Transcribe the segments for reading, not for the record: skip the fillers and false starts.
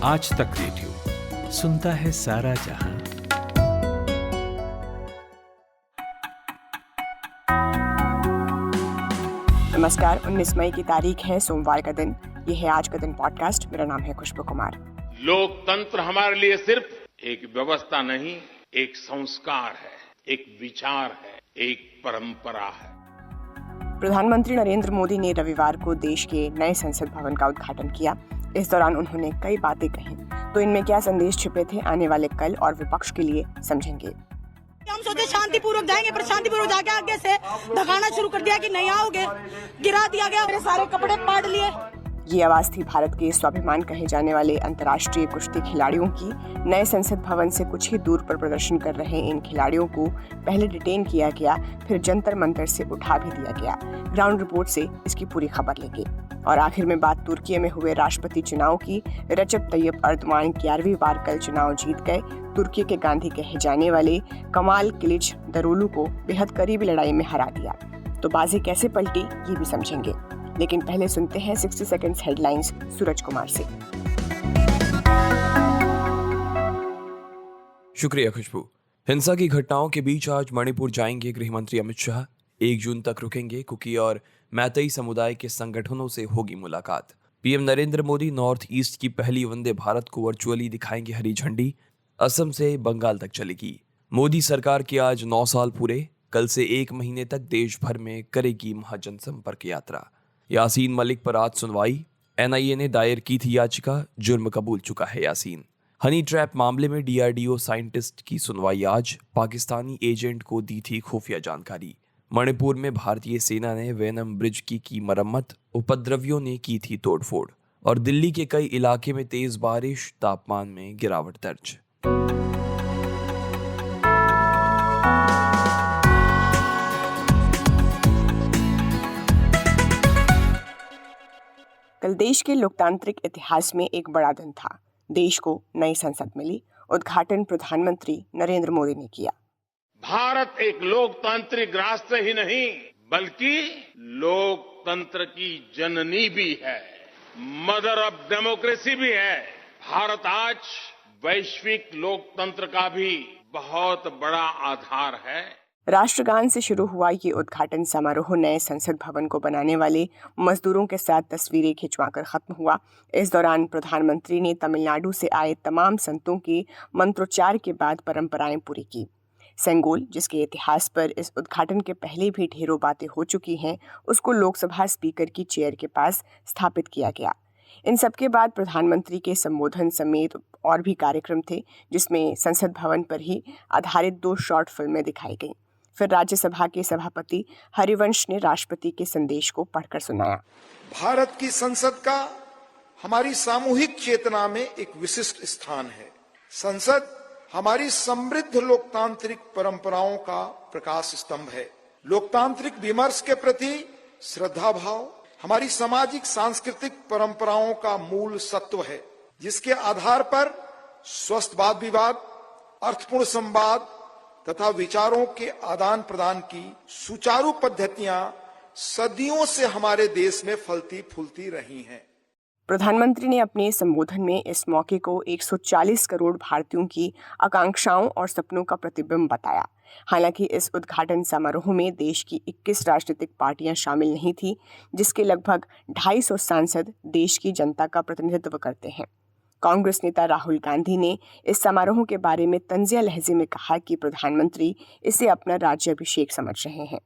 आज तक रेडियो सुनता है सारा जहां। नमस्कार, 19 मई की तारीख है, सोमवार का दिन। ये है आज का दिन पॉडकास्ट। मेरा नाम है खुशबू कुमार। लोकतंत्र हमारे लिए सिर्फ एक व्यवस्था नहीं, एक संस्कार है, एक विचार है, एक परंपरा है। प्रधानमंत्री नरेंद्र मोदी ने रविवार को देश के नए संसद भवन का उद्घाटन किया। इस दौरान उन्होंने कई बातें कही। तो इनमें क्या संदेश छिपे थे, आने वाले कल और विपक्ष के लिए समझेंगे। हम सोचे शांतिपूर्वक जाएंगे, पर शांतिपूर्वक जाके आगे से धकाना शुरू कर दिया कि नहीं आओगे, गिरा दिया गया, मेरे सारे कपड़े पाड़ लिए। ये आवाज थी भारत के स्वाभिमान कहे जाने वाले अंतर्राष्ट्रीय कुश्ती खिलाड़ियों की। नए संसद भवन से कुछ ही दूर पर प्रदर्शन कर रहे इन खिलाड़ियों को पहले डिटेन किया गया, फिर जंतर मंतर से उठा भी दिया गया। ग्राउंड रिपोर्ट से इसकी पूरी खबर लेंगे। और आखिर में बात तुर्की में हुए राष्ट्रपति चुनाव की। रजब तैयब अर्दवान 11वीं बार कल चुनाव जीत गए। तुर्की के गांधी कहे जाने वाले कमाल किलिच दरोलू को बेहद करीबी लड़ाई में हरा दिया। तो बाजी कैसे पलटी, ये भी समझेंगे। लेकिन पहले सुनते हैं 60 सेकंड्स हेडलाइंस सूरज कुमार से। शुक्रिया खुशबू। हिंसा की घटनाओं के बीच आज मणिपुर जाएंगे गृह मंत्री अमित शाह। 1 जून तक रुकेंगे। कुकी और मैतेई समुदाय के संगठनों से होगी मुलाकात। PM Narendra Modi north east की पहली वंदे भारत को वर्चुअली दिखाएंगे हरी झंडी। असम से बंगाल तक चलेगी। मोदी सरकार के आज 9 साल पूरे। कल से 1 महीने तक देश भर में करेगी महाजनसंपर्क यात्रा। यासीन मलिक पर आज सुनवाई। एनआईए ने दायर की थी याचिका, जुर्म कबूल चुका है यासीन। हनी ट्रैप मामले में डीआरडीओ साइंटिस्ट की सुनवाई आज। पाकिस्तानी एजेंट को दी थी खुफिया जानकारी। मणिपुर में भारतीय सेना ने वेनम ब्रिज की मरम्मत। उपद्रवियों ने की थी तोड़फोड़। और दिल्ली के कई इलाके में तेज बारिश, तापमान में गिरावट दर्ज। कल देश के लोकतांत्रिक इतिहास में एक बड़ा दिन था। देश को नई संसद मिली। उद्घाटन प्रधानमंत्री नरेंद्र मोदी ने किया। भारत एक लोकतांत्रिक राष्ट्र ही नहीं, बल्कि लोकतंत्र की जननी भी है, मदर ऑफ डेमोक्रेसी भी है। भारत आज वैश्विक लोकतंत्र का भी बहुत बड़ा आधार है। राष्ट्रगान से शुरू हुआ ये उद्घाटन समारोह नए संसद भवन को बनाने वाले मजदूरों के साथ तस्वीरें खिंचवाकर खत्म हुआ। इस दौरान प्रधानमंत्री ने तमिलनाडु से आए तमाम संतों के मंत्रोच्चार के बाद परंपराएं पूरी की। सेंगोल, जिसके इतिहास पर इस उद्घाटन के पहले भी ढेरों बातें हो चुकी हैं, उसको लोकसभा स्पीकर की चेयर के पास स्थापित किया गया। इन सबके बाद प्रधानमंत्री के संबोधन समेत और भी कार्यक्रम थे, जिसमें संसद भवन पर ही आधारित 2 शॉर्ट फिल्में दिखाई गईं। फिर राज्यसभा के सभापति हरिवंश ने राष्ट्रपति के संदेश को पढ़कर सुनाया। भारत की संसद का हमारी सामूहिक चेतना में एक विशिष्ट स्थान है। संसद हमारी समृद्ध लोकतांत्रिक परंपराओं का प्रकाश स्तंभ है। लोकतांत्रिक विमर्श के प्रति श्रद्धा भाव हमारी सामाजिक सांस्कृतिक परंपराओं का मूल सत्व है, जिसके आधार पर स्वस्थ वाद विवाद, अर्थपूर्ण संवाद तथा विचारों के आदान प्रदान की सुचारू पद्धतियां सदियों से हमारे देश में फलती फूलती रही हैं। प्रधानमंत्री ने अपने संबोधन में इस मौके को 140 करोड़ भारतीयों की आकांक्षाओं और सपनों का प्रतिबिंब बताया। हालांकि इस उद्घाटन समारोह में देश की 21 राजनीतिक पार्टियां शामिल नहीं थीं, जिसके लगभग 250 सांसद देश की जनता का प्रतिनिधित्व करते हैं। कांग्रेस नेता राहुल गांधी ने इस समारोह के बारे में तंजिया लहजे में कहा कि प्रधानमंत्री इसे अपना राज्याभिषेक समझ रहे हैं।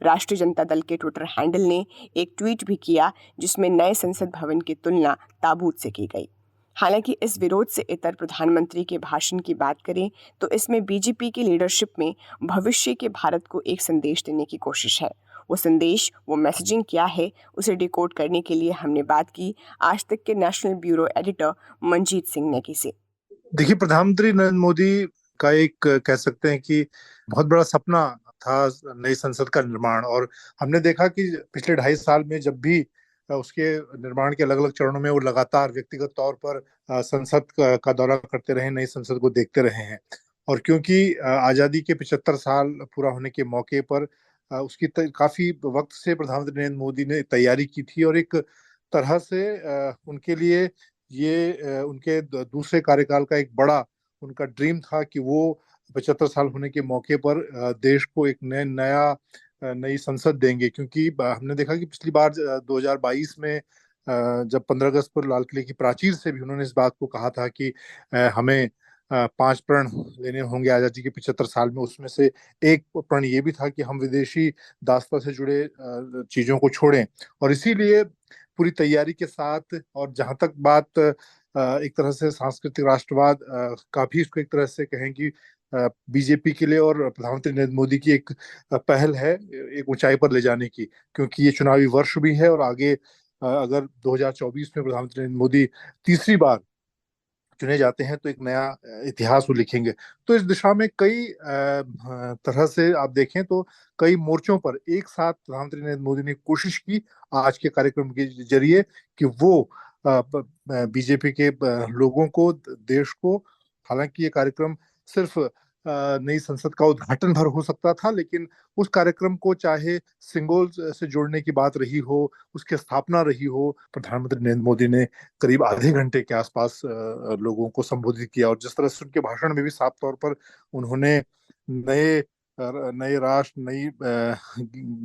राष्ट्रीय जनता दल के ट्विटर हैंडल ने एक ट्वीट भी किया, जिसमें नए संसद भवन की तुलना ताबूत से की गई। हालांकि इस विरोध से इतर प्रधानमंत्री के भाषण की बात करें तो इसमें बीजेपी की लीडरशिप में भविष्य के भारत को एक संदेश देने की कोशिश है। वो संदेश, वो मैसेजिंग क्या है, उसे डिकोड करने के लिए हमने बात की आज तक के national bureau editor Manjeet Singh Negi से। देखिए, प्रधानमंत्री नरेंद्र मोदी का एक कह सकते हैं कि बहुत बड़ा सपना था नई संसद का निर्माण। और हमने देखा कि पिछले 2.5 साल में जब भी उसके निर्माण के अलग अलग चरणों में वो लगातार व्यक्तिगत तौर पर संसद का दौरा करते रहे, नई संसद को देखते रहे हैं। और क्योंकि आजादी के 75 साल पूरा होने के मौके पर उसकी काफी वक्त से प्रधानमंत्री नरेंद्र मोदी ने तैयारी की थी और एक तरह से उनके लिए ये उनके दूसरे कार्यकाल का एक बड़ा उनका ड्रीम था कि वो 75 साल होने के मौके पर देश को एक नई संसद देंगे, क्योंकि हमने देखा कि पिछली बार 2022 में जब 15 अगस्त पर लाल किले की प्राचीर से भी उन्होंने इस बात को कहा था कि हमें 5 प्रण लेने होंगे आजादी के 75 साल में। उसमें से एक प्रण ये भी था कि हम विदेशी दासता से जुड़े चीजों को छोड़ें, और इसीलिए पूरी तैयारी के साथ, और जहां तक बात एक तरह से सांस्कृतिक राष्ट्रवाद का भी इसको एक तरह से कहें कि बीजेपी के लिए और प्रधानमंत्री नरेंद्र मोदी की एक पहल है एक ऊंचाई पर ले जाने की, क्योंकि ये चुनावी वर्ष भी है और आगे अगर 2024 में प्रधानमंत्री नरेंद्र मोदी तीसरी बार चुने जाते हैं तो एक नया इतिहास वो लिखेंगे। तो इस दिशा में कई तरह से आप देखें तो कई मोर्चों पर एक साथ प्रधानमंत्री नरेंद्र मोदी ने कोशिश की आज के कार्यक्रम के जरिए कि वो बीजेपी के लोगों को, देश को, हालांकि ये कार्यक्रम सिर्फ नई संसद का उद्घाटन भर हो सकता था, लेकिन उस कार्यक्रम को चाहे सिंगोल से जोड़ने की बात रही हो, उसकी स्थापना रही हो, प्रधानमंत्री नरेंद्र मोदी ने करीब आधे घंटे के आसपास लोगों को संबोधित किया। और जिस तरह से उनके भाषण में भी साफ तौर पर उन्होंने नए राष्ट्र, नई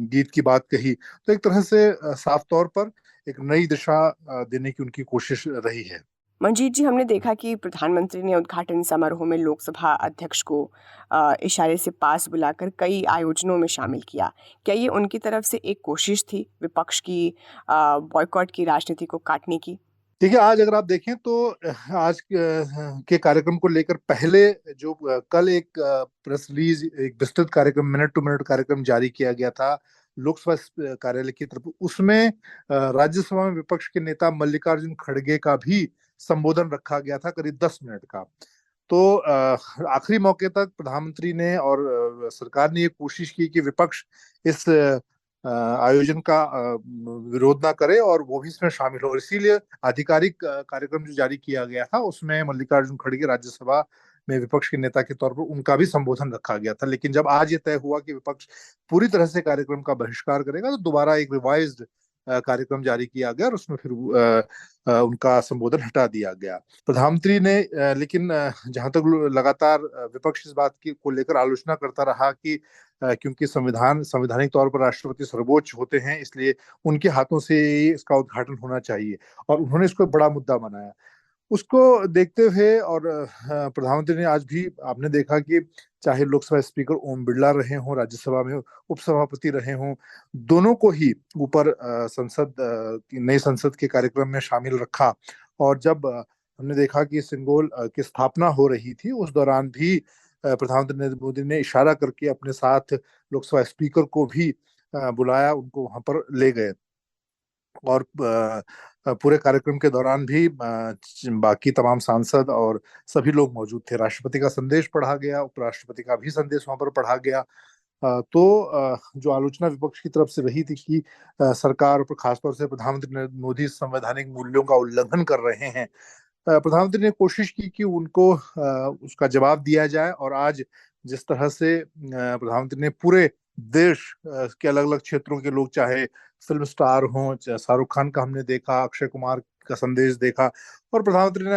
गीत की बात कही, तो एक तरह से साफ तौर पर एक नई दिशा देने की उनकी कोशिश रही है। मंजीत जी, हमने देखा कि प्रधानमंत्री ने उद्घाटन समारोह में लोकसभा अध्यक्ष को इशारे से पास बुलाकर कई आयोजनों में शामिल किया। क्या ये उनकी तरफ से एक कोशिश थी विपक्ष की बॉयकॉट की राजनीति को काटने की? देखिए, आज अगर आप देखें तो आज के कार्यक्रम को लेकर पहले जो कल एक प्रेस रिलीज, एक विस्तृत कार्यक्रम, मिनट टू मिनट कार्यक्रम जारी किया गया था लोकसभा कार्यालय की तरफ, उसमें राज्यसभा में विपक्ष के नेता मल्लिकार्जुन खड़गे का भी संबोधन रखा गया था, करीब 10 मिनट का। तो आखिरी मौके तक प्रधानमंत्री ने और सरकार ने ये कोशिश की कि विपक्ष इस आयोजन का विरोध ना करे और वो भी इसमें शामिल हो। इसीलिए आधिकारिक कार्यक्रम जो जारी किया गया था उसमें मल्लिकार्जुन खड़गे राज्यसभा में विपक्ष के नेता के तौर पर उनका भी संबोधन रखा गया था। लेकिन जब आज ये तय हुआ कि विपक्ष पूरी तरह से कार्यक्रम का बहिष्कार करेगा, तो दोबारा एक रिवाइज्ड कार्यक्रम जारी किया गया और उसमें फिर उनका संबोधन हटा दिया गया प्रधानमंत्री ने। लेकिन जहां तक लगातार विपक्ष इस बात की को लेकर आलोचना करता रहा कि क्योंकि संवैधानिक तौर पर राष्ट्रपति सर्वोच्च होते हैं, इसलिए उनके हाथों से इसका उद्घाटन होना चाहिए, और उन्होंने इसको बड़ा मुद्दा बनाया। उसको देखते हुए और प्रधानमंत्री ने आज भी आपने देखा कि चाहे लोकसभा स्पीकर ओम बिरला रहे हों, राज्यसभा में उपसभापति रहे हों, दोनों को ही ऊपर नई संसद के कार्यक्रम में शामिल रखा। और जब हमने देखा कि सिंगोल की स्थापना हो रही थी, उस दौरान भी प्रधानमंत्री नरेंद्र मोदी ने इशारा करके अपने साथ लोकसभा स्पीकर को भी बुलाया, उनको वहां पर ले गए। और पूरे कार्यक्रम के दौरान भी बाकी तमाम सांसद और सभी लोग मौजूद थे। राष्ट्रपति का संदेश पढ़ा गया, उपराष्ट्रपति का भी संदेश वहां पर पढ़ा गया। तो जो आलोचना विपक्ष की तरफ से रही थी कि सरकार और खासतौर से प्रधानमंत्री नरेंद्र मोदी संवैधानिक मूल्यों का उल्लंघन कर रहे हैं, प्रधानमंत्री ने कोशिश की कि उनको उसका जवाब दिया जाए। और आज जिस तरह से प्रधानमंत्री ने पूरे देश के अलग अलग क्षेत्रों के लोग, चाहे फिल्म स्टार हों, चाहे शाहरुख खान का हमने देखा, अक्षय कुमार का संदेश देखा, और प्रधानमंत्री ने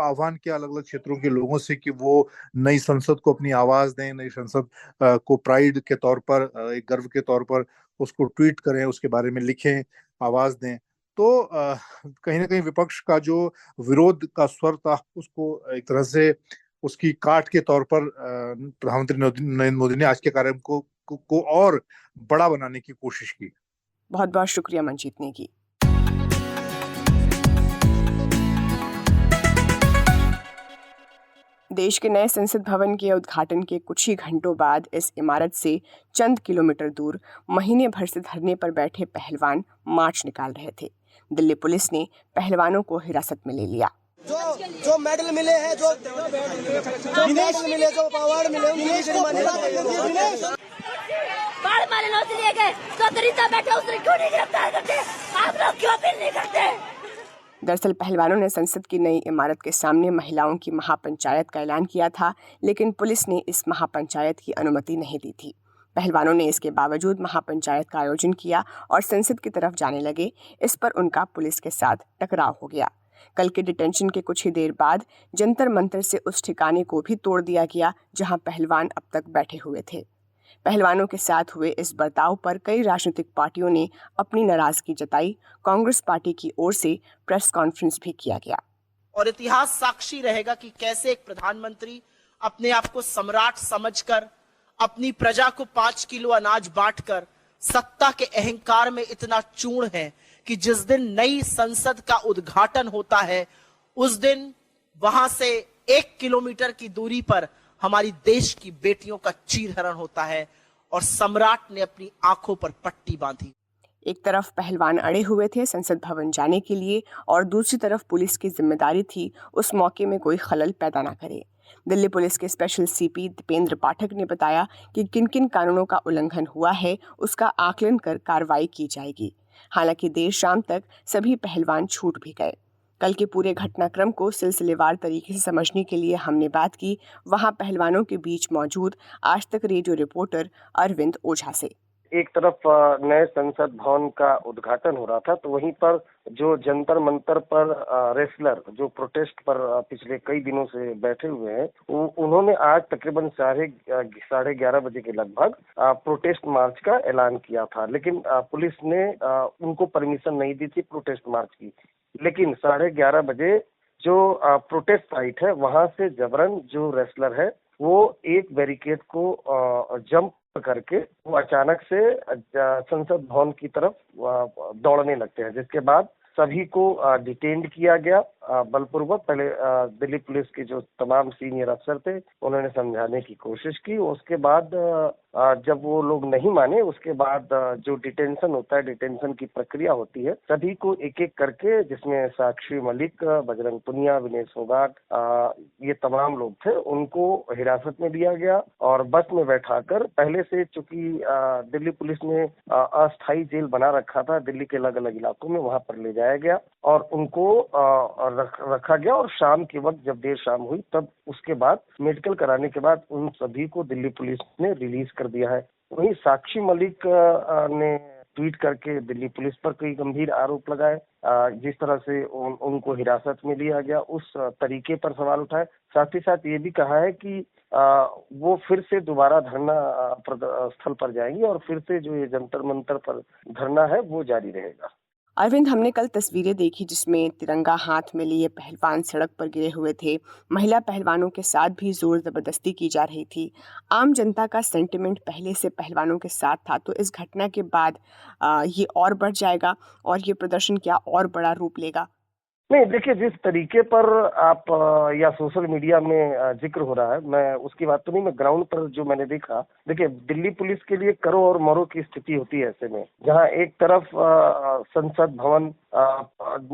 आह्वान किया अलग अलग क्षेत्रों के लोगों से कि वो नई संसद को अपनी आवाज दें, नई संसद को प्राइड के तौर पर, एक गर्व के तौर पर उसको ट्वीट करें, उसके बारे में लिखें, आवाज दें। तो कहीं ना कहीं विपक्ष का जो विरोध का स्वर था, उसको एक तरह से उसकी काट के तौर पर प्रधानमंत्री नरेंद्र मोदी ने आज के कार्यक्रम को और बड़ा बनाने की कोशिश की। बहुत बहुत शुक्रिया मंजीत ने की। देश के नए संसद भवन के उद्घाटन के कुछ ही घंटों बाद इस इमारत से चंद किलोमीटर दूर महीने भर से धरने पर बैठे पहलवान मार्च निकाल रहे थे। दिल्ली पुलिस ने पहलवानों को हिरासत में ले लिया। जो मेडल मिले हैं, जो मेडल मिले, जो अवार्ड मिले, उन्हें जुर्माना मारे नौकरी लिए गए, तो दरिद्र बैठे उसने क्यों नहीं गिरफ्तार करते? आप लोग क्यों अपील नहीं करते? दरअसल पहलवानों ने संसद की नई इमारत के सामने महिलाओं की महापंचायत का ऐलान किया था, लेकिन पुलिस ने इस महापंचायत की अनुमति नहीं दी थी। पहलवानों ने इसके बावजूद महापंचायत का आयोजन किया और संसद की तरफ जाने लगे। इस पर उनका पुलिस के साथ टकराव हो गया। कल के डिटेंशन के कुछ ही देर बाद जंतर मंतर से उस ठिकाने को भी तोड़ दिया गया जहां पहलवान अब तक बैठे हुए थे। पहलवानों के साथ हुए इस बर्ताव पर कई राजनीतिक पार्टियों ने अपनी नाराजगी जताई। कांग्रेस पार्टी की ओर से प्रेस कॉन्फ्रेंस भी किया गया। और इतिहास साक्षी रहेगा कि कैसे एक प्रधानमंत्री अपने आप को सम्राट समझकर अपनी प्रजा को 5 किलो अनाज बांटकर सत्ता के अहंकार में इतना चूर्ण है कि जिस दिन नई संसद का उद्घाटन होता है उस दिन वहां से 1 किलोमीटर की दूरी पर हमारी देश की बेटियों का चीरहरण होता है और सम्राट ने अपनी आंखों पर पट्टी बांधी। एक तरफ पहलवान अड़े हुए थे संसद भवन जाने के लिए और दूसरी तरफ पुलिस की जिम्मेदारी थी उस मौके में कोई खलल पैदा ना करे। दिल्ली पुलिस के स्पेशल सीपी दीपेंद्र पाठक ने बताया कि किन किन कानूनों का उल्लंघन हुआ है उसका आकलन कर कार्रवाई की जाएगी। हालांकि देर शाम तक सभी पहलवान छूट भी गए। कल के पूरे घटनाक्रम को सिलसिलेवार तरीके से समझने के लिए हमने बात की वहां पहलवानों के बीच मौजूद आज तक रेडियो रिपोर्टर अरविंद ओझा से। एक तरफ नए संसद भवन का उद्घाटन हो रहा था तो वहीं पर जो जंतर मंतर पर रेसलर जो प्रोटेस्ट पर पिछले कई दिनों से बैठे हुए हैं उन्होंने आज तकरीबन 11:30 बजे के लगभग प्रोटेस्ट मार्च का ऐलान किया था। लेकिन पुलिस ने उनको परमिशन नहीं दी थी प्रोटेस्ट मार्च की। लेकिन 11:30 बजे जो प्रोटेस्ट साइट है वहां से जबरन जो रेसलर है वो एक बैरिकेड को जंप करके वो अचानक से संसद भवन की तरफ दौड़ने लगते हैं, जिसके बाद सभी को डिटेन्ड किया गया बलपूर्वक। पहले दिल्ली पुलिस के जो तमाम सीनियर अफसर थे उन्होंने समझाने की कोशिश की। उसके बाद जब वो लोग नहीं माने उसके बाद जो डिटेंशन होता है, डिटेंशन की प्रक्रिया होती है, सभी को एक एक करके जिसमें साक्षी मलिक, बजरंग पुनिया, विनेश फोगाट ये तमाम लोग थे उनको हिरासत में लिया गया और बस में बैठाकर पहले से चूंकि दिल्ली पुलिस ने अस्थायी जेल बना रखा था दिल्ली के अलग अलग इलाकों में, वहां पर ले जाया गया और उनको रखा गया। और शाम के वक्त जब देर शाम हुई तब उसके बाद मेडिकल कराने के बाद उन सभी को दिल्ली पुलिस ने रिलीज कर दिया है। वहीं साक्षी मलिक ने ट्वीट करके दिल्ली पुलिस पर कई गंभीर आरोप लगाए। जिस तरह से उनको हिरासत में लिया गया उस तरीके पर सवाल उठाए। साथ ही साथ ये भी कहा है कि वो फिर से दोबारा धरना स्थल पर जाएंगे और फिर से जो ये जंतर मंतर पर धरना है वो जारी रहेगा। अरविंद, हमने कल तस्वीरें देखी जिसमें तिरंगा हाथ में लिए पहलवान सड़क पर गिरे हुए थे। महिला पहलवानों के साथ भी जोर जबरदस्ती की जा रही थी। आम जनता का सेंटिमेंट पहले से पहलवानों के साथ था, तो इस घटना के बाद ये और बढ़ जाएगा और ये प्रदर्शन क्या और बड़ा रूप लेगा? नहीं, देखिए जिस तरीके पर आप या सोशल मीडिया में जिक्र हो रहा है, मैं उसकी बात तो नहीं, मैं ग्राउंड पर जो मैंने देखा, देखिए दिल्ली पुलिस के लिए करो और मरो की स्थिति होती है ऐसे में, जहां एक तरफ संसद भवन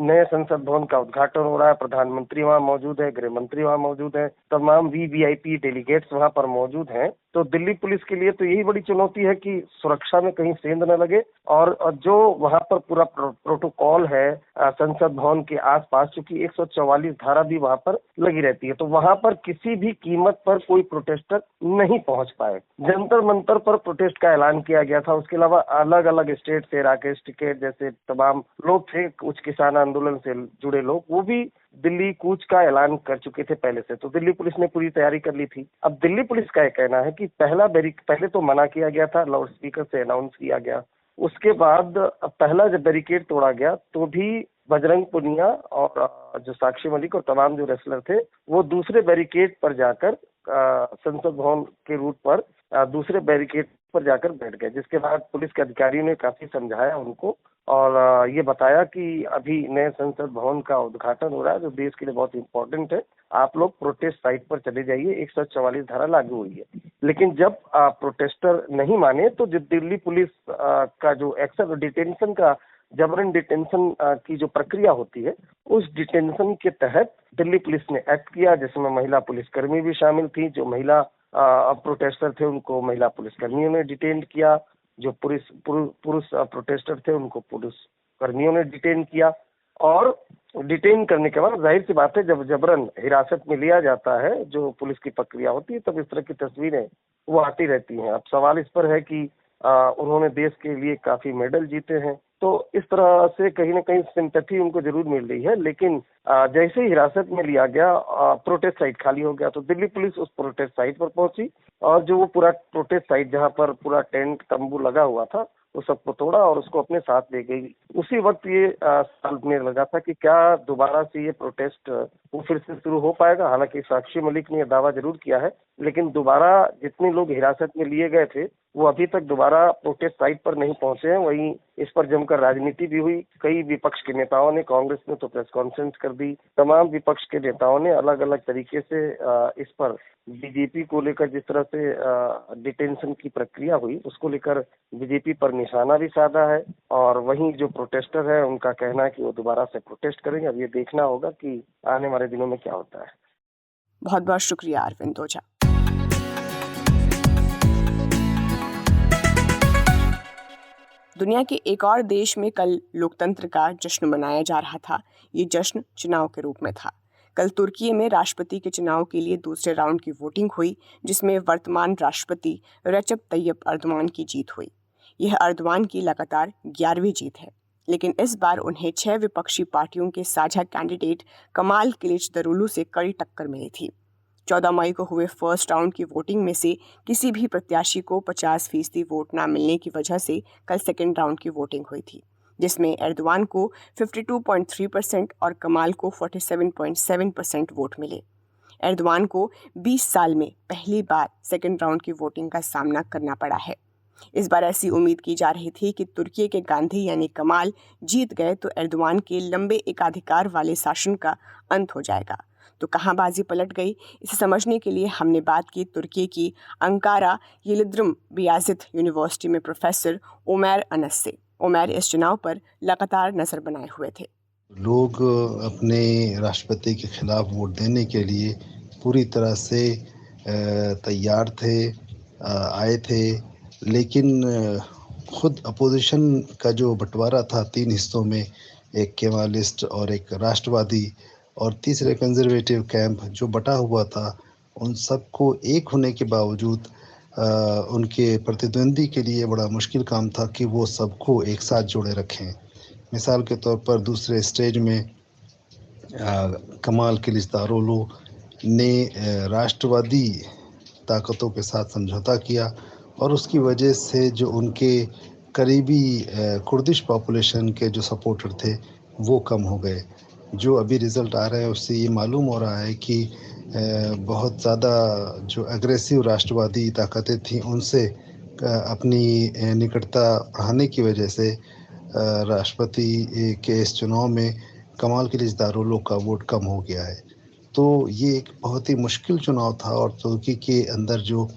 नए संसद भवन का उद्घाटन हो रहा है, प्रधानमंत्री वहां मौजूद है, गृह मंत्री वहां मौजूद है, तमाम वीवीआईपी डेलीगेट्स वहां पर मौजूद हैं। तो दिल्ली पुलिस के लिए तो यही बड़ी चुनौती है कि सुरक्षा में कहीं सेंध न लगे और जो वहां पर पूरा प्रोटोकॉल है संसद भवन के आसपास, चूंकि 144 धारा भी वहां पर लगी रहती है, तो वहां पर किसी भी कीमत पर कोई प्रोटेस्टर नहीं पहुंच पाए। जंतर मंतर पर प्रोटेस्ट का ऐलान किया गया था। उसके अलावा अलग अलग स्टेट से राकेश टिकैत जैसे तमाम लोग थे, कुछ किसान आंदोलन से जुड़े लोग, वो भी दिल्ली कूच का ऐलान कर चुके थे पहले से। तो दिल्ली पुलिस ने पूरी तैयारी कर ली थी। अब दिल्ली पुलिस का यह कहना है कि पहले तो मना किया गया था, लाउड स्पीकर से अनाउंस किया गया। उसके बाद पहला जब बैरिकेड तोड़ा गया तो भी बजरंग पुनिया और जो साक्षी मलिक और तमाम जो रेसलर थे वो दूसरे बैरिकेड पर जाकर संसद भवन के रूट पर दूसरे बैरिकेड पर जाकर बैठ गए, जिसके बाद पुलिस के अधिकारियों ने काफी समझाया उनको और ये बताया कि अभी नए संसद भवन का उद्घाटन हो रहा है जो देश के लिए बहुत इंपॉर्टेंट है, आप लोग प्रोटेस्ट साइट पर चले जाइए, 144 धारा लागू हुई है। लेकिन जब प्रोटेस्टर नहीं माने तो दिल्ली पुलिस का जो एक्शन डिटेंशन का जबरन डिटेंशन की जो प्रक्रिया होती है, उस डिटेंशन के तहत दिल्ली पुलिस ने एक्ट किया, जिसमें महिला पुलिसकर्मी भी शामिल थी। जो महिला प्रोटेस्टर थे उनको महिला पुलिसकर्मियों ने डिटेन किया, जो पुरुष प्रोटेस्टर थे उनको पुरुष कर्मियों ने डिटेन किया। और डिटेन करने के बाद जाहिर सी बात है जब जबरन हिरासत में लिया जाता है, जो पुलिस की प्रक्रिया होती है, तब इस तरह की तस्वीरें वो आती रहती हैं। अब सवाल इस पर है कि उन्होंने देश के लिए काफी मेडल जीते हैं, तो इस तरह से कहीं ना कहीं सिंपैथी उनको जरूर मिल रही है। लेकिन जैसे ही हिरासत में लिया गया, प्रोटेस्ट साइट खाली हो गया, तो दिल्ली पुलिस उस प्रोटेस्ट साइट पर पहुंची और जो वो पूरा प्रोटेस्ट साइट जहां पर पूरा टेंट तंबू लगा हुआ था उस सबको तोड़ा और उसको अपने साथ ले गई। उसी वक्त ये सालने लगा था कि क्या दोबारा से ये प्रोटेस्ट वो फिर से शुरू हो पाएगा। हालांकि साक्षी मलिक ने यह दावा जरूर किया है, लेकिन दोबारा जितने लोग हिरासत में लिए गए थे वो अभी तक दोबारा प्रोटेस्ट साइट पर नहीं पहुंचे हैं। वहीं इस पर जमकर राजनीति भी हुई। कई विपक्ष के नेताओं ने, कांग्रेस ने तो प्रेस कॉन्फ्रेंस कर दी। तमाम विपक्ष के नेताओं ने अलग अलग तरीके से इस पर बीजेपी को लेकर जिस तरह से डिटेंशन की प्रक्रिया हुई उसको लेकर बीजेपी पर निशाना भी साधा है। और वहीं जो प्रोटेस्टर है उनका कहना है कि वो दोबारा से प्रोटेस्ट करेंगे। अब ये देखना होगा कि आने वाले दिनों में क्या होता है। बहुत बहुत शुक्रिया अरविंद ओझा। दुनिया के एक और देश में कल लोकतंत्र का जश्न मनाया जा रहा था। ये जश्न चुनाव के रूप में था। कल तुर्की में राष्ट्रपति के चुनाव के लिए दूसरे राउंड की वोटिंग हुई, जिसमें वर्तमान राष्ट्रपति रजब तैयब अर्दवान की जीत हुई। यह अर्दवान की लगातार 11वीं जीत है, लेकिन इस बार उन्हें 6 विपक्षी पार्टियों के साझा कैंडिडेट कमाल किलिचदारोग्लू से कड़ी टक्कर मिली थी। 14 मई को हुए फर्स्ट राउंड की वोटिंग में से किसी भी प्रत्याशी को 50% वोट न मिलने की वजह से कल सेकेंड राउंड की वोटिंग हुई थी, जिसमें एर्दोआन को 52.3% और कमाल को 47.7% वोट मिले। एर्दोआन को 20 साल में पहली बार सेकेंड राउंड की वोटिंग का सामना करना पड़ा है। इस बार ऐसी उम्मीद की जा रही थी कि तुर्की के गांधी यानी कमाल जीत गए तो एर्दोआन के लंबे एकाधिकार वाले शासन का अंत हो जाएगा। तो कहां बाजी पलट गई, इसे समझने के लिए हमने बात की तुर्की की अंकारा यिल्दिrim बेयाजिद यूनिवर्सिटी में प्रोफेसर ओमर अनस से। ओमर इस चुनाव पर लगातार नजर बनाए हुए थे। लोग अपने राष्ट्रपति के खिलाफ वोट देने के लिए पूरी तरह से तैयार थे, आए थे, लेकिन खुद अपोजिशन का जो बंटवारा था 3 हिस्सों में, एक केमालिस्ट और एक राष्ट्रवादी और तीसरे कंजर्वेटिव कैंप जो बटा हुआ था, उन सबको एक होने के बावजूद उनके प्रतिद्वंदी के लिए बड़ा मुश्किल काम था कि वो सबको एक साथ जोड़े रखें। मिसाल के तौर पर दूसरे स्टेज में कमाल किलिचदारोग्लू ने राष्ट्रवादी ताकतों के साथ समझौता किया और उसकी वजह से जो उनके करीबी कुर्दिश पॉपुलेशन के जो सपोर्टर थे वो कम हो गए। जो अभी रिज़ल्ट आ रहे हैं उससे ये मालूम हो रहा है कि बहुत ज़्यादा जो एग्रेसिव राष्ट्रवादी ताकतें थीं उनसे अपनी निकटता बढ़ाने की वजह से राष्ट्रपति के इस चुनाव में कमाल किलिचदारोग्लू का वोट कम हो गया है। तो ये एक बहुत ही मुश्किल चुनाव था और तुर्की के अंदर जो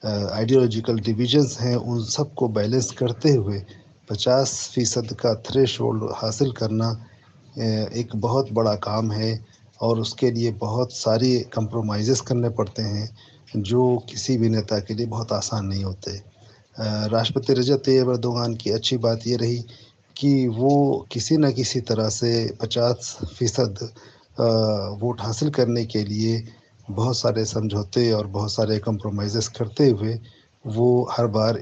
आइडियोलॉजिकल डिविजन्स हैं उन सब को बैलेंस करते हुए 50% का थ्रेशोल्ड हासिल करना एक बहुत बड़ा काम है और उसके लिए बहुत सारी कंप्रोमाइज़ेस करने पड़ते हैं जो किसी भी नेता के लिए बहुत आसान नहीं होते। राष्ट्रपति रजब तैयब अर्दोगान की अच्छी बात ये रही कि वो किसी न किसी तरह से 50% वोट हासिल करने के लिए बहुत सारे समझौते और बहुत सारे कंप्रोमाइज़ेस करते हुए वो हर बार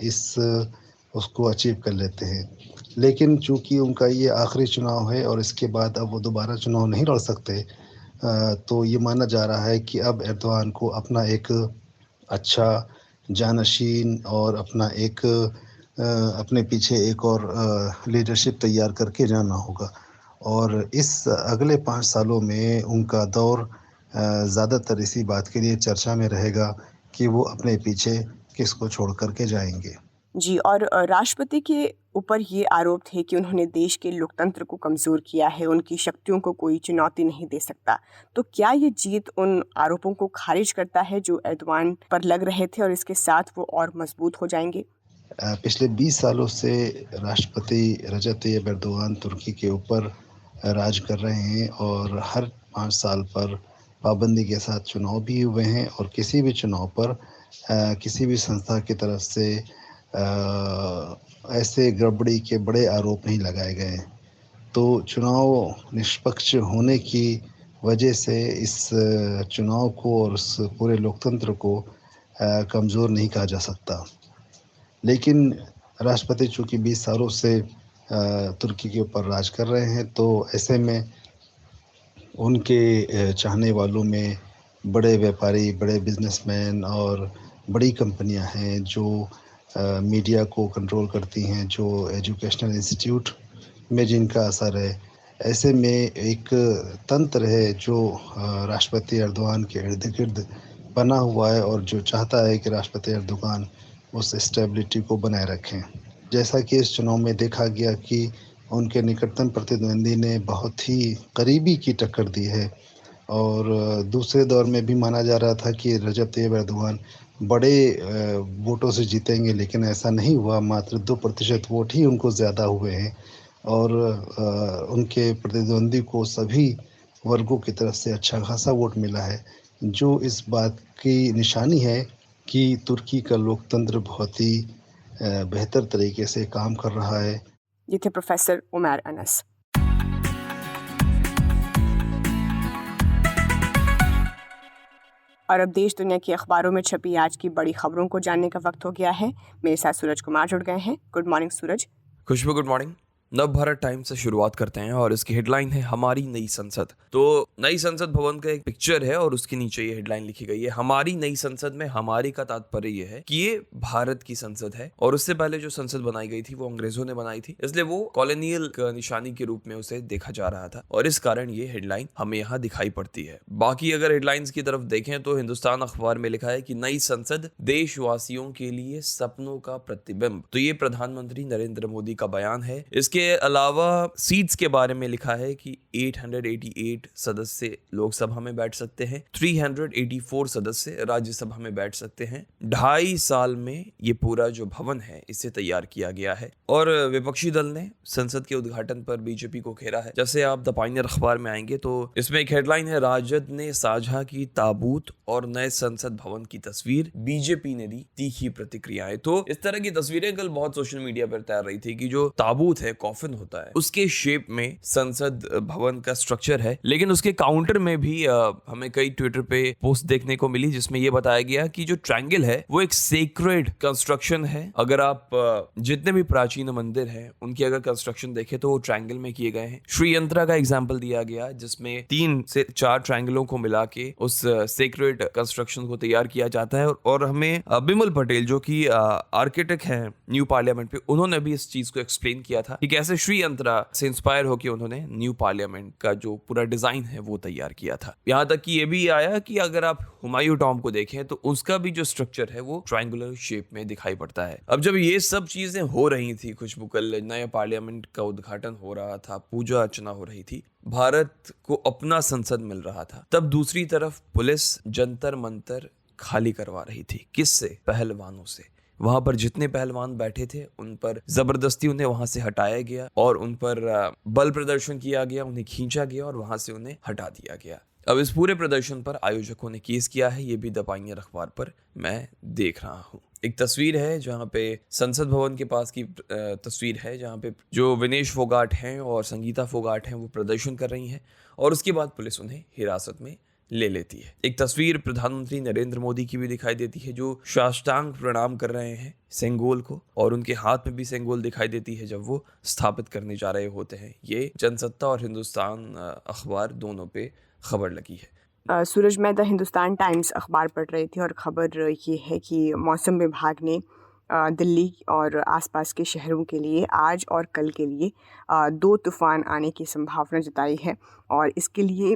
उसको अचीव कर लेते हैं। लेकिन चूंकि उनका ये आखिरी चुनाव है और इसके बाद अब वो दोबारा चुनाव नहीं लड़ सकते, तो ये माना जा रहा है कि अब एर्दोआन को अपना एक अच्छा जानशीन और अपने पीछे एक और लीडरशिप तैयार करके जाना होगा और इस अगले 5 सालों में उनका दौर ज़्यादातर इसी बात के लिए चर्चा में रहेगा कि वो अपने पीछे किसको छोड़ करके जाएंगे। जी, और राष्ट्रपति के ऊपर ये आरोप थे कि उन्होंने देश के लोकतंत्र को कमज़ोर किया है, उनकी शक्तियों को कोई चुनौती नहीं दे सकता। तो क्या ये जीत उन आरोपों को खारिज करता है जो एर्दोआन पर लग रहे थे और इसके साथ वो और मजबूत हो जाएंगे? पिछले 20 सालों से राष्ट्रपति रजब तैयब अर्दोगान तुर्की के ऊपर राज कर रहे हैं और हर 5 साल पर पाबंदी के साथ चुनाव भी हुए हैं और किसी भी चुनाव पर किसी भी संस्था की तरफ से ऐसे गड़बड़ी के बड़े आरोप नहीं लगाए गए। तो चुनाव निष्पक्ष होने की वजह से इस चुनाव को और उस पूरे लोकतंत्र को कमज़ोर नहीं कहा जा सकता। लेकिन राष्ट्रपति चूँकि 20 सालों से तुर्की के ऊपर राज कर रहे हैं। तो ऐसे में उनके चाहने वालों में बड़े व्यापारी, बड़े बिजनेसमैन और बड़ी कंपनियां हैं जो मीडिया को कंट्रोल करती हैं, जो एजुकेशनल इंस्टीट्यूट में जिनका असर है। ऐसे में एक तंत्र है जो राष्ट्रपति एर्दोगान के इर्द गिर्द बना हुआ है और जो चाहता है कि राष्ट्रपति एर्दोगान उस स्टेबिलिटी को बनाए रखें। जैसा कि इस चुनाव में देखा गया कि उनके निकटतम प्रतिद्वंदी ने बहुत ही करीबी की टक्कर दी है और दूसरे दौर में भी माना जा रहा था कि रजब तैयब एर्दोगान बड़े वोटों से जीतेंगे, लेकिन ऐसा नहीं हुआ। मात्र 2% वोट ही उनको ज़्यादा हुए हैं और उनके प्रतिद्वंदी को सभी वर्गों की तरफ से अच्छा खासा वोट मिला है, जो इस बात की निशानी है कि तुर्की का लोकतंत्र बहुत ही बेहतर तरीके से काम कर रहा है। ये थे प्रोफेसर उमर अनस। और अब देश दुनिया की अखबारों में छपी आज की बड़ी खबरों को जानने का वक्त हो गया है। मेरे साथ सूरज कुमार जुड़ गए हैं। गुड मॉर्निंग सूरज। खुशबू, गुड मॉर्निंग। नवभारत टाइम्स से शुरुआत करते हैं और इसकी हेडलाइन है हमारी नई संसद। तो नई संसद भवन का एक पिक्चर है और उसके नीचे ये हेडलाइन लिखी गई है हमारी नई संसद में। हमारी का तात्पर्य ये है कि ये भारत की संसद है और उससे पहले जो संसद बनाई गई थी वो अंग्रेजों ने बनाई थी, इसलिए वो कॉलोनियल निशानी के रूप में उसे देखा जा रहा था और इस कारण ये हेडलाइन हमें यहाँ दिखाई पड़ती है। बाकी अगर हेडलाइंस की तरफ देखें तो हिंदुस्तान अखबार में लिखा है कि नई संसद देशवासियों के लिए सपनों का प्रतिबिंब। तो ये प्रधानमंत्री नरेंद्र मोदी का बयान है। इसके अलावा सीट्स के बारे में लिखा है कि 888 सदस्य लोकसभा में बैठ सकते हैं, 384 सदस्य राज्यसभा में बैठ सकते हैं। 2.5 साल में ये पूरा जो भवन है इसे तैयार किया गया है। और विपक्षी दल ने संसद के उद्घाटन पर बीजेपी को घेरा है। जैसे आप द पायनियर अखबार में आएंगे तो इसमें एक हेडलाइन है राजद ने साझा की ताबूत और नए संसद भवन की तस्वीर, बीजेपी ने दी तीखी प्रतिक्रियाएं। तो इस तरह की तस्वीरें कल बहुत सोशल मीडिया पर तैर रही थी कि जो ताबूत है, कॉफिन होता है, उसके शेप में संसद भवन का स्ट्रक्चर है। लेकिन उसके काउंटर में भी हमें कई ट्विटर पे पोस्ट देखने को मिली जिसमें यह बताया गया कि जो ट्रायंगल है वो एक सेक्रेड कंस्ट्रक्शन है। अगर आप जितने भी प्राचीन मंदिर हैं उनकी अगर कंस्ट्रक्शन देखें तो वो ट्रायंगल में किए गए हैं। श्री यंत्रा का एग्जाम्पल दिया गया जिसमें 3 से 4 ट्रायंगलों को मिला के उस सेक्रेड कंस्ट्रक्शन को तैयार किया जाता है। और हमें बिमल पटेल जो कि आर्किटेक्ट हैं न्यू पार्लियामेंट पे, उन्होंने भी इस चीज को एक्सप्लेन किया था कि कैसे श्री यंत्रा से इंस्पायर होकर उन्होंने न्यू पार्लियामेंट का जो पूरा डिजाइन है वो तैयार किया था। यहाँ तक कि ये भी आया कि अगर आप हुमायूं टॉम्ब को देखें तो उसका भी जो स्ट्रक्चर है वो ट्रायंगुलर शेप में दिखाई पड़ता है। अब जब ये सब चीजें हो रही थी, खुशबू कल नया पार्लियामेंट का उद्घाटन हो रहा था, पूजा अर्चना हो रही थी, भारत को अपना संसद मिल रहा था, तब दूसरी तरफ पुलिस जंतर मंतर खाली करवा रही थी। किससे? पहलवानों से। वहां पर जितने पहलवान बैठे थे उन पर जबरदस्ती उन्हें वहां से हटाया गया और उन पर बल प्रदर्शन किया गया, उन्हें खींचा गया और वहां से उन्हें हटा दिया गया। अब इस पूरे प्रदर्शन पर आयोजकों ने केस किया है, ये भी द पायनियर अखबार पर मैं देख रहा हूँ। एक तस्वीर है जहाँ पे संसद भवन के पास की तस्वीर है जहाँ पे जो विनेश फोगाट हैं और संगीता फोगाट हैं वो प्रदर्शन कर रही हैं और उसके बाद पुलिस उन्हें हिरासत में ले लेती है। एक तस्वीर प्रधानमंत्री नरेंद्र मोदी की भी दिखाई देती है जो साष्टांग प्रणाम कर रहे हैं सेंगोल को और उनके हाथ में भी सेंगोल दिखाई देती है जब वो स्थापित करने जा रहे होते हैं। ये जनसत्ता और हिंदुस्तान अखबार दोनों पे खबर लगी है। सूरज, मैं द हिंदुस्तान टाइम्स अखबार पढ़ रही थी और ख़बर ये है कि मौसम विभाग ने दिल्ली और आसपास के शहरों के लिए आज और कल के लिए 2 तूफ़ान आने की संभावना जताई है और इसके लिए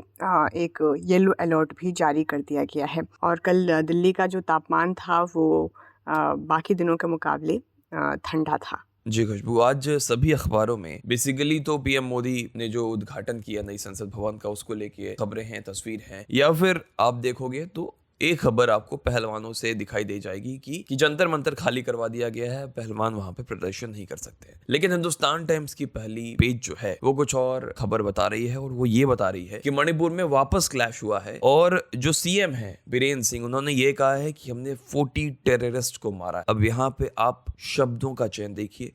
एक येलो अलर्ट भी जारी कर दिया गया है। और कल दिल्ली का जो तापमान था वो बाकी दिनों के मुकाबले ठंडा था। जी खुशबू, आज सभी अखबारों में बेसिकली तो पीएम मोदी ने जो उद्घाटन किया नई संसद भवन का उसको लेके खबरें हैं, तस्वीर हैं, या फिर आप देखोगे तो एक खबर आपको पहलवानों से दिखाई दे जाएगी कि जंतर मंतर खाली करवा दिया गया है, पहलवान वहां पे प्रदर्शन नहीं कर सकते। लेकिन हिंदुस्तान टाइम्स की पहली पेज जो है वो कुछ और खबर बता रही है और वो ये बता रही है कि मणिपुर में वापस क्लैश हुआ है और जो सीएम है बीरेन सिंह, उन्होंने ये कहा है कि हमने 40 टेररिस्ट को मारा। अब यहाँ पे आप शब्दों का चयन देखिए,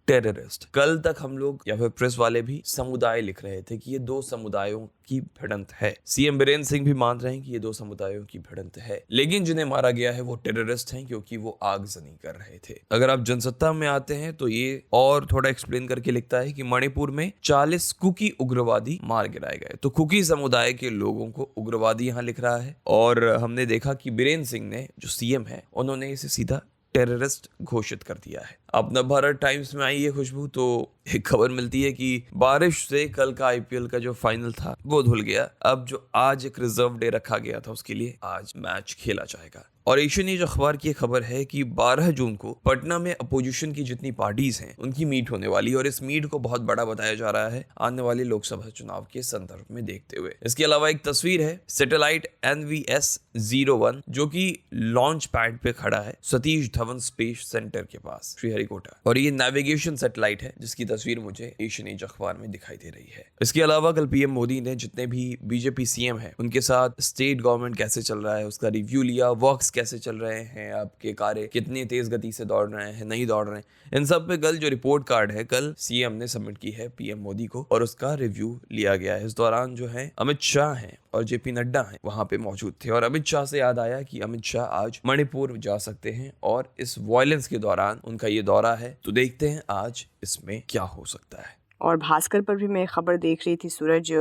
टेररिस्ट। कल तक हम लोग या फिर प्रेस वाले भी समुदाय लिख रहे थे कि ये दो समुदायों की भिड़ंत है। सीएम बीरेंद्र सिंह भी मान रहे हैं कि ये दो समुदायों की भिड़ंत है, लेकिन जिन्हें मारा गया है वो टेररिस्ट हैं क्योंकि वो आगजनी कर रहे थे। अगर आप जनसत्ता में आते हैं तो ये और थोड़ा एक्सप्लेन करके लिखता है कि मणिपुर में 40 कुकी उग्रवादी मार गिराए गए। तो कुकी समुदाय के लोगों को उग्रवादी यहाँ लिख रहा है, और हमने देखा कि बीरेंद्र सिंह ने, जो सीएम है, उन्होंने इसे सीधा टेररिस्ट घोषित कर दिया है। अब नवभारत टाइम्स में आई है खुशबू, तो एक खबर मिलती है कि बारिश से कल का आईपीएल का जो फाइनल था वो धुल गया। अब जो आज एक रिजर्व डे रखा गया था उसके लिए आज मैच खेला जाएगा। और एशियन एज अखबार की खबर है कि 12 जून को पटना में अपोजिशन की जितनी पार्टीज हैं उनकी मीट होने वाली, और इस मीट को बहुत बड़ा बताया जा रहा है आने वाले लोकसभा चुनाव के संदर्भ में देखते हुए। इसके अलावा एक तस्वीर है सैटेलाइट NVS-01 जो कि लॉन्च पैड पे खड़ा है सतीश धवन स्पेस सेंटर के पास श्रीहरिकोटा, और ये नेविगेशन सैटेलाइट है जिसकी तस्वीर मुझे एशियन एज अखबार में दिखाई दे रही है। इसके अलावा कल पीएम मोदी ने जितने भी बीजेपी सीएम हैं उनके साथ स्टेट गवर्नमेंट कैसे चल रहा है उसका रिव्यू लिया, वर्क्स कैसे चल रहे हैं, आपके कार्य कितनी तेज गति से दौड़ रहे हैं, नहीं दौड़ रहे हैं, इन सब पे कल जो रिपोर्ट कार्ड है कल सीएम ने सबमिट की है पीएम मोदी को, और उसका रिव्यू लिया गया है। इस दौरान जो है अमित शाह हैं और जेपी नड्डा हैं वहां पे मौजूद थे, और अमित शाह से याद आया कि अमित शाह आज मणिपुर जा सकते हैं और इस वायलेंस के दौरान उनका ये दौरा है, तो देखते हैं आज इसमें क्या हो सकता है। और भास्कर पर भी मैं खबर देख रही थी सूरज,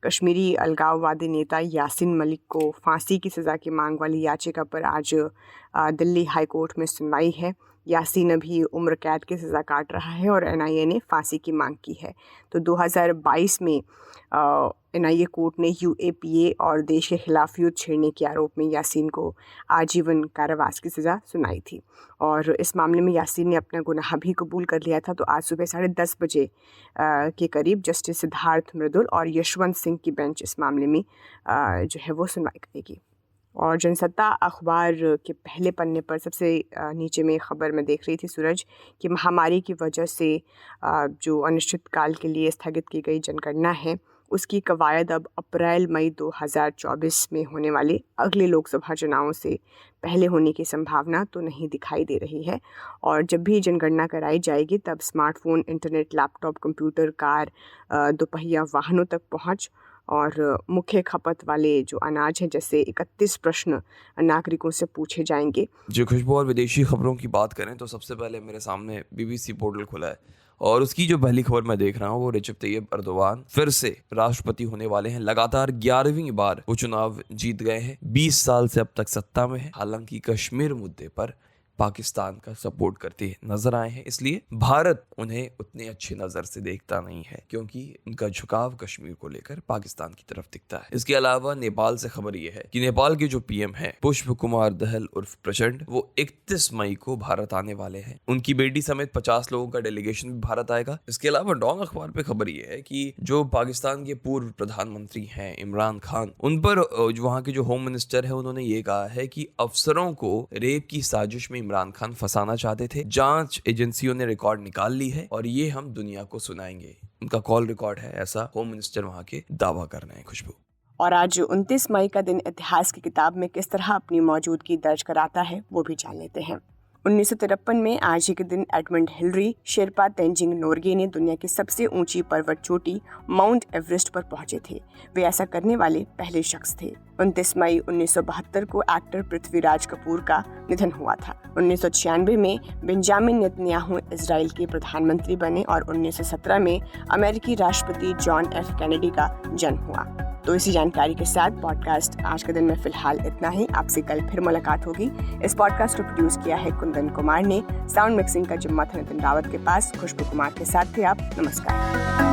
कश्मीरी अलगाववादी नेता यासीन मलिक को फांसी की सज़ा की मांग वाली याचिका पर आज दिल्ली हाई कोर्ट में सुनवाई है। यासीन अभी उम्र कैद की सज़ा काट रहा है और एनआईए ने फांसी की मांग की है। तो 2022 में एनआईए कोर्ट ने यूएपीए और देश के खिलाफ युद्ध छेड़ने के आरोप में यासीन को आजीवन कारावास की सज़ा सुनाई थी, और इस मामले में यासीन ने अपना गुनाह भी कबूल कर लिया था। तो आज सुबह 10:30 बजे के करीब जस्टिस सिद्धार्थ मृदुल और यशवंत सिंह की बेंच इस मामले में जो है वो सुनवाई करेगी। और जनसत्ता अखबार के पहले पन्ने पर सबसे नीचे में खबर मैं देख रही थी सूरज कि महामारी की वजह से जो अनिश्चित काल के लिए स्थगित की गई जनगणना है उसकी कवायद अब अप्रैल-मई 2024 में होने वाले अगले लोकसभा चुनावों से पहले होने की संभावना तो नहीं दिखाई दे रही है। और जब भी जनगणना कराई जाएगी तब smartphone, internet, laptop, computer, car, दोपहिया वाहनों तक पहुंच और मुख्य खपत वाले जो अनाज हैं जैसे 31 प्रश्न नागरिकों से पूछे जाएंगे। जो खुशबू और विदेशी खबरों की बात करें तो सबसे पहले मेरे सामने BBC पोर्टल खुला है, और उसकी जो पहली खबर मैं देख रहा हूँ वो रेसिप तैयब एर्दोगान फिर से राष्ट्रपति होने वाले हैं। लगातार 11वीं बार वो चुनाव जीत गए हैं, 20 साल से अब तक सत्ता में है। हालांकि कश्मीर मुद्दे पर पाकिस्तान का सपोर्ट करते नजर आए हैं, इसलिए भारत उन्हें उतनी अच्छी नजर से देखता नहीं है क्योंकि उनका झुकाव कश्मीर को लेकर पाकिस्तान की तरफ दिखता है। इसके अलावा नेपाल से खबर यह है कि नेपाल के जो पीएम है पुष्प कुमार दहल उर्फ प्रचंड, वो 31 मई को भारत आने वाले हैं। उनकी बेटी समेत 50 लोगों का डेलीगेशन भी भारत आएगा। इसके अलावा डॉन अखबार पे खबर यह है कि जो पाकिस्तान के पूर्व प्रधानमंत्री हैं इमरान खान, उन पर वहाँ के जो होम मिनिस्टर है उन्होंने ये कहा है कि अफसरों को रेप की साजिश में इमरान खान फंसाना चाहते थे। जांच एजेंसियों ने रिकॉर्ड निकाल ली है और ये हम दुनिया को सुनाएंगे। उनका कॉल रिकॉर्ड है, ऐसा होम मिनिस्टर वहां के दावा कर रहे हैं। खुशबू, और आज 29 मई का दिन इतिहास की किताब में किस तरह अपनी मौजूदगी दर्ज कराता है वो भी जान लेते हैं। 1953 में आज ही के दिन एडमंड हिलरी शेरपा तेंजिंग नोर्गे ने दुनिया की सबसे ऊंची पर्वत चोटी माउंट एवरेस्ट पर पहुंचे थे। वे ऐसा करने वाले पहले शख्स थे। 29 मई 1972 को एक्टर पृथ्वीराज कपूर का निधन हुआ था। 1996 में बेंजामिन नेतन्याहू इजराइल के प्रधानमंत्री बने और 1917 में अमेरिकी राष्ट्रपति जॉन एफ कैनेडी का जन्म हुआ। तो इसी जानकारी के साथ पॉडकास्ट आज के दिन में फिलहाल इतना ही। आपसे कल फिर मुलाकात होगी। इस पॉडकास्ट को प्रोड्यूस किया है कुंदन कुमार ने। साउंड मिक्सिंग का जिम्मा था नितिन रावत के पास। खुशबू कुमार के साथ थे आप। नमस्कार।